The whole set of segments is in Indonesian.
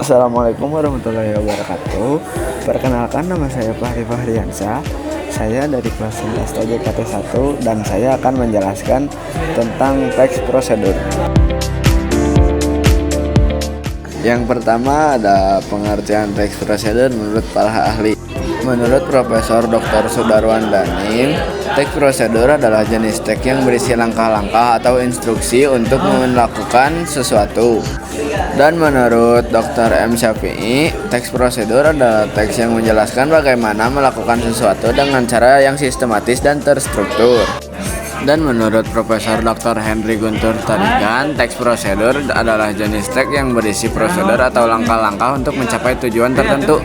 Assalamualaikum warahmatullahi wabarakatuh. Perkenalkan, nama saya Fahri Fahriansyah. Saya dari kelas 11 TJKT 1 dan saya akan menjelaskan tentang teks prosedur. Yang pertama ada pengertian teks prosedur menurut para ahli. Menurut Profesor Dr. Sudarwan Danim, teks prosedur adalah jenis teks yang berisi langkah-langkah atau instruksi untuk melakukan sesuatu. Dan menurut Dr. M. Syafi'i, teks prosedur adalah teks yang menjelaskan bagaimana melakukan sesuatu dengan cara yang sistematis dan terstruktur. Dan menurut Profesor Dr. Henry Guntur Tarigan, teks prosedur adalah jenis teks yang berisi prosedur atau langkah-langkah untuk mencapai tujuan tertentu.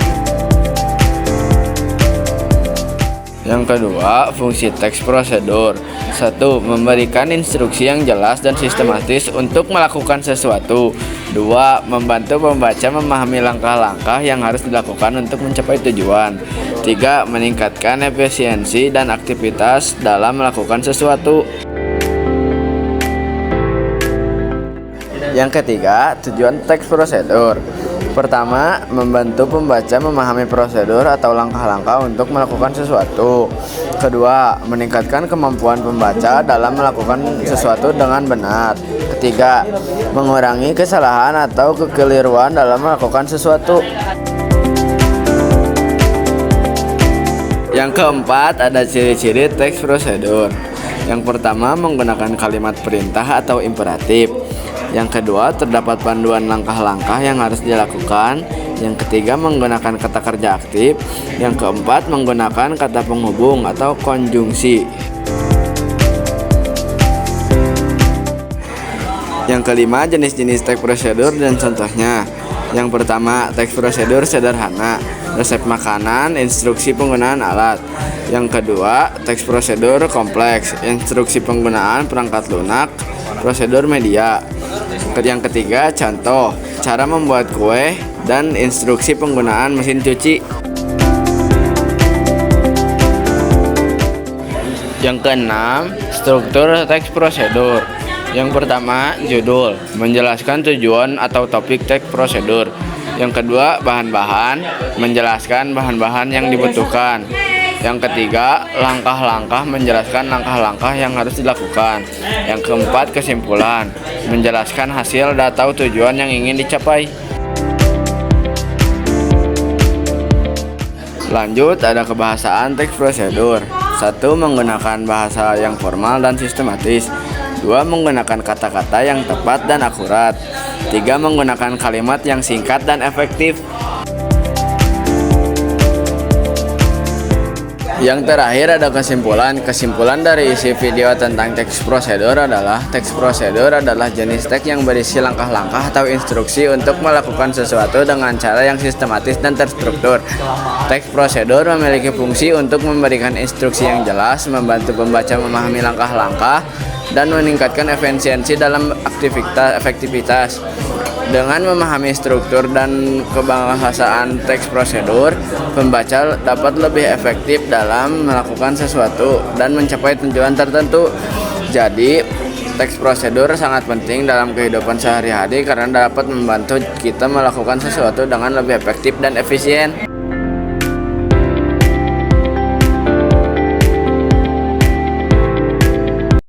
Yang kedua, fungsi teks prosedur. 1. Memberikan instruksi yang jelas dan sistematis untuk melakukan sesuatu. 2. Membantu pembaca memahami langkah-langkah yang harus dilakukan untuk mencapai tujuan. 3. Meningkatkan efisiensi dan aktivitas dalam melakukan sesuatu. Yang ketiga, tujuan teks prosedur. Pertama, membantu pembaca memahami prosedur atau langkah-langkah untuk melakukan sesuatu. Kedua, meningkatkan kemampuan pembaca dalam melakukan sesuatu dengan benar. Ketiga, mengurangi kesalahan atau kekeliruan dalam melakukan sesuatu. Yang keempat, ada ciri-ciri teks prosedur. Yang pertama, menggunakan kalimat perintah atau imperatif. Yang kedua, terdapat panduan langkah-langkah yang harus dilakukan. Yang ketiga, menggunakan kata kerja aktif. Yang keempat, menggunakan kata penghubung atau konjungsi. Yang kelima, jenis-jenis teks prosedur dan contohnya. Yang pertama, teks prosedur sederhana, resep makanan, instruksi penggunaan alat. Yang kedua, teks prosedur kompleks, instruksi penggunaan perangkat lunak, prosedur media. Yang ketiga, contoh, cara membuat kue, dan instruksi penggunaan mesin cuci. Yang keenam, struktur teks prosedur. Yang pertama, judul, menjelaskan tujuan atau topik teks prosedur. Yang kedua, bahan-bahan, menjelaskan bahan-bahan yang dibutuhkan. Yang ketiga, langkah-langkah, menjelaskan langkah-langkah yang harus dilakukan. Yang keempat, kesimpulan, menjelaskan hasil atau tujuan yang ingin dicapai. Lanjut, ada kebahasaan teks prosedur. 1. Menggunakan bahasa yang formal dan sistematis. 2. Menggunakan kata-kata yang tepat dan akurat. 3. Menggunakan kalimat yang singkat dan efektif. Yang terakhir ada kesimpulan. Kesimpulan dari isi video tentang teks prosedur adalah teks prosedur adalah jenis teks yang berisi langkah-langkah atau instruksi untuk melakukan sesuatu dengan cara yang sistematis dan terstruktur. Teks prosedur memiliki fungsi untuk memberikan instruksi yang jelas, membantu pembaca memahami langkah-langkah, dan meningkatkan efisiensi dalam efektivitas. Dengan memahami struktur dan kebahasaan teks prosedur, pembaca dapat lebih efektif dalam melakukan sesuatu dan mencapai tujuan tertentu. Jadi, teks prosedur sangat penting dalam kehidupan sehari-hari karena dapat membantu kita melakukan sesuatu dengan lebih efektif dan efisien.